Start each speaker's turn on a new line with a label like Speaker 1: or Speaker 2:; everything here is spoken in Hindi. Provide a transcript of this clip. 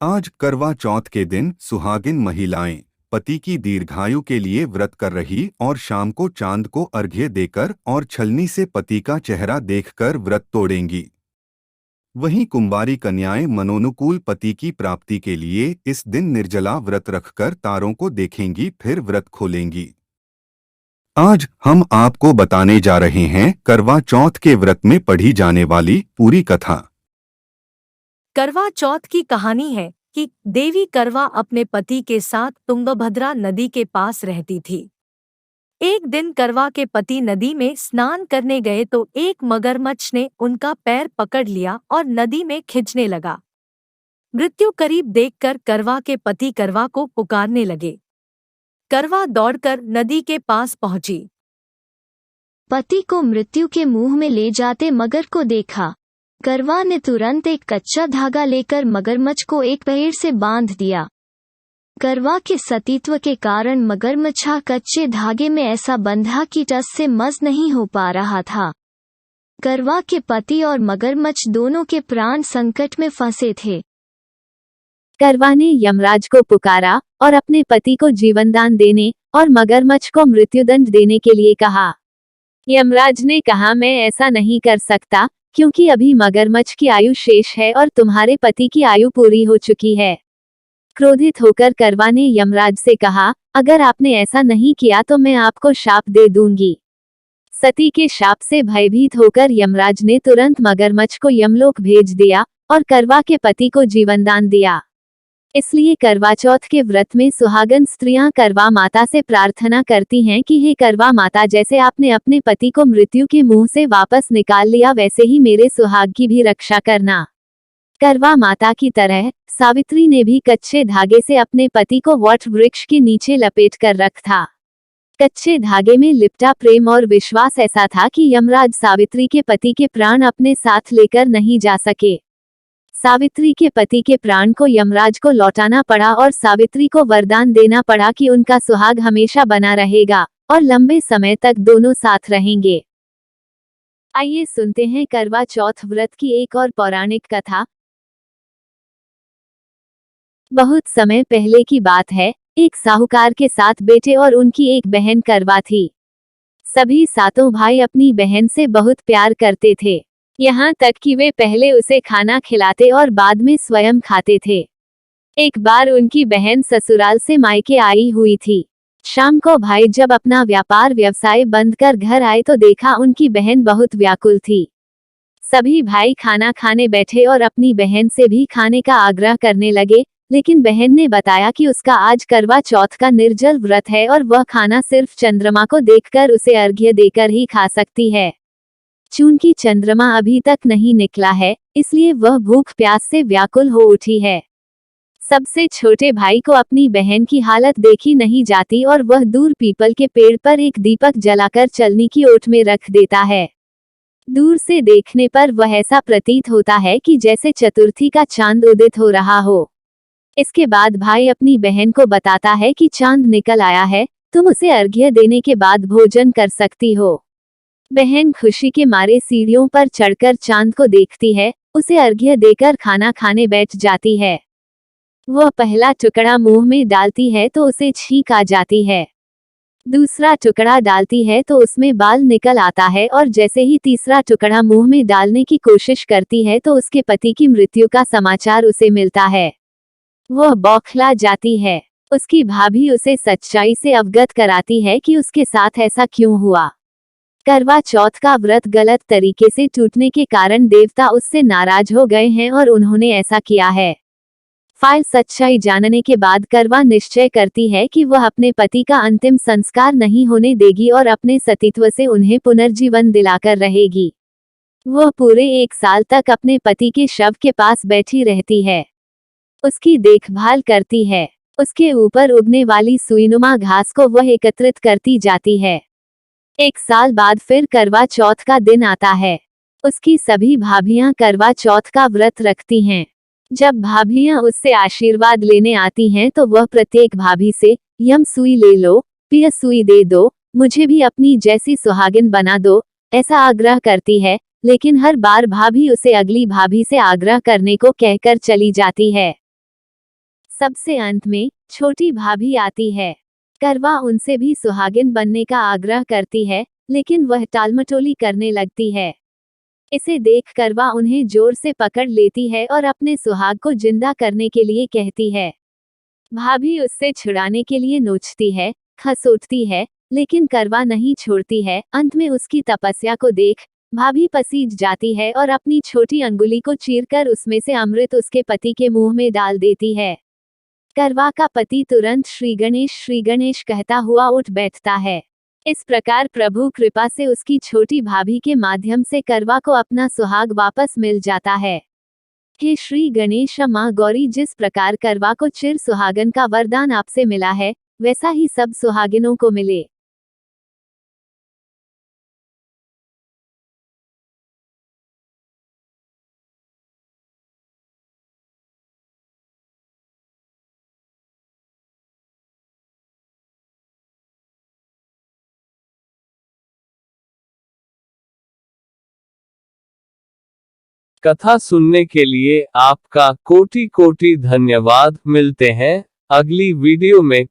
Speaker 1: आज करवा चौथ के दिन सुहागिन महिलाएं पति की दीर्घायु के लिए व्रत कर रही और शाम को चांद को अर्घ्य देकर और छलनी से पति का चेहरा देखकर व्रत तोड़ेंगी। वहीं कुंवारी कन्याएं मनोनुकूल पति की प्राप्ति के लिए इस दिन निर्जला व्रत रखकर तारों को देखेंगी, फिर व्रत खोलेंगी। आज हम आपको बताने जा रहे हैं करवा चौथ के व्रत में पढ़ी जाने वाली पूरी कथा।
Speaker 2: करवा चौथ की कहानी है कि देवी करवा अपने पति के साथ तुंगभद्रा नदी के पास रहती थी। एक दिन करवा के पति नदी में स्नान करने गए तो एक मगरमच्छ ने उनका पैर पकड़ लिया और नदी में खींचने लगा। मृत्यु करीब देखकर करवा के पति करवा को पुकारने लगे। करवा दौड़कर नदी के पास पहुंची।
Speaker 3: पति को मृत्यु के मुंह में ले जाते मगर को देखा। करवा ने तुरंत एक कच्चा धागा लेकर मगरमच्छ को एक पेड़ से बांध दिया। करवा के सतीत्व के कारण मगरमच्छ कच्चे धागे में ऐसा बंधा कि टस से मस नहीं हो पा रहा था। करवा के पति और मगरमच्छ दोनों के प्राण संकट में फंसे थे।
Speaker 4: करवा ने यमराज को पुकारा और अपने पति को जीवनदान देने और मगरमच्छ को मृत्युदंड देने के लिए कहा। यमराज ने कहा, मैं ऐसा नहीं कर सकता क्योंकि अभी मगरमच्छ की आयु शेष है और तुम्हारे पति की आयु पूरी हो चुकी है। क्रोधित होकर करवा ने यमराज से कहा, अगर आपने ऐसा नहीं किया तो मैं आपको शाप दे दूंगी। सती के शाप से भयभीत होकर यमराज ने तुरंत मगरमच्छ को यमलोक भेज दिया और करवा के पति को जीवनदान दिया। इसलिए करवा चौथ के व्रत में सुहागन स्त्रियां करवा माता से प्रार्थना करती हैं कि हे करवा माता, जैसे आपने अपने पति को मृत्यु के मुंह से वापस निकाल लिया वैसे ही मेरे सुहाग की भी रक्षा करना। करवा माता की तरह सावित्री ने भी कच्चे धागे से अपने पति को वट वृक्ष के नीचे लपेट कर रख था। कच्चे धागे में लिपटा प्रेम और विश्वास ऐसा था कि यमराज सावित्री के पति के प्राण अपने साथ लेकर नहीं जा सके। सावित्री के पति के प्राण को यमराज को लौटाना पड़ा और सावित्री को वरदान देना पड़ा कि उनका सुहाग हमेशा बना रहेगा और लंबे समय तक दोनों साथ रहेंगे। आइए सुनते हैं करवा चौथ व्रत की एक और पौराणिक कथा। बहुत समय पहले की बात है, एक साहूकार के 7 बेटे और उनकी एक बहन करवा थी। सभी 7 भाई अपनी बहन से बहुत प्यार करते थे, यहाँ तक कि वे पहले उसे खाना खिलाते और बाद में स्वयं खाते थे। एक बार उनकी बहन ससुराल से मायके आई हुई थी। शाम को भाई जब अपना व्यापार व्यवसाय बंद कर घर आए तो देखा उनकी बहन बहुत व्याकुल थी। सभी भाई खाना खाने बैठे और अपनी बहन से भी खाने का आग्रह करने लगे, लेकिन बहन ने बताया कि उसका आज करवा चौथ का निर्जल व्रत है और वह खाना सिर्फ चंद्रमा को देखकर उसे अर्घ्य देकर ही खा सकती है। चूंकि चंद्रमा अभी तक नहीं निकला है, इसलिए वह भूख प्यास से व्याकुल हो उठी है। सबसे छोटे भाई को अपनी बहन की हालत देखी नहीं जाती और वह दूर पीपल के पेड़ पर एक दीपक जलाकर चलनी की ओट में रख देता है। दूर से देखने पर वह ऐसा प्रतीत होता है कि जैसे चतुर्थी का चांद उदित हो रहा हो। इसके बाद भाई अपनी बहन को बताता है कि चांद निकल आया है, तुम उसे अर्घ्य देने के बाद भोजन कर सकती हो। बहन खुशी के मारे सीढ़ियों पर चढ़कर चांद को देखती है, उसे अर्घ्य देकर खाना खाने बैठ जाती है। वह पहला टुकड़ा मुंह में डालती है तो उसे छींक आ जाती है। दूसरा टुकड़ा डालती है तो उसमें बाल निकल आता है और जैसे ही तीसरा टुकड़ा मुंह में डालने की कोशिश करती है तो उसके पति की मृत्यु का समाचार उसे मिलता है। वह बौखला जाती है। उसकी भाभी उसे सच्चाई से अवगत कराती है कि उसके साथ ऐसा क्यों हुआ। करवा चौथ का व्रत गलत तरीके से टूटने के कारण देवता उससे नाराज हो गए हैं और उन्होंने ऐसा किया है। सच्चाई जानने के बाद करवा निश्चय करती है कि वह अपने पति का अंतिम संस्कार नहीं होने देगी और अपने सतीत्व से उन्हें पुनर्जीवन दिलाकर रहेगी। वह पूरे 1 साल तक अपने पति के शव के पास बैठी रहती है, उसकी देखभाल करती है। उसके ऊपर उगने वाली सुईनुमा घास को वह एकत्रित करती जाती है। 1 साल बाद फिर करवा चौथ का दिन आता है। उसकी सभी भाभियां करवा चौथ का व्रत रखती हैं। जब भाभियां उससे आशीर्वाद लेने आती हैं तो वह प्रत्येक भाभी से, यम सुई ले लो, पिय सुई दे दो, मुझे भी अपनी जैसी सुहागिन बना दो, ऐसा आग्रह करती है। लेकिन हर बार भाभी उसे अगली भाभी से आग्रह करने को कहकर चली जाती है। सबसे अंत में छोटी भाभी आती है। करवा उनसे भी सुहागिन बनने का आग्रह करती है, लेकिन वह टालमटोली करने लगती है। इसे देख करवा उन्हें जोर से पकड़ लेती है और अपने सुहाग को जिंदा करने के लिए कहती है। भाभी उससे छुड़ाने के लिए नोचती है, खसोटती है, लेकिन करवा नहीं छोड़ती है। अंत में उसकी तपस्या को देख भाभी पसीज जाती है और अपनी छोटी अंगुली को चीरकर उसमें से अमृत उसके पति के मुंह में डाल देती है। करवा का पति तुरंत श्री गणेश कहता हुआ उठ बैठता है। इस प्रकार प्रभु कृपा से उसकी छोटी भाभी के माध्यम से करवा को अपना सुहाग वापस मिल जाता है। हे श्री गणेश माँ गौरी, जिस प्रकार करवा को चिर सुहागन का वरदान आपसे मिला है, वैसा ही सब सुहागिनों को मिले।
Speaker 5: कथा सुनने के लिए आपका कोटि कोटि धन्यवाद। मिलते हैं अगली वीडियो में।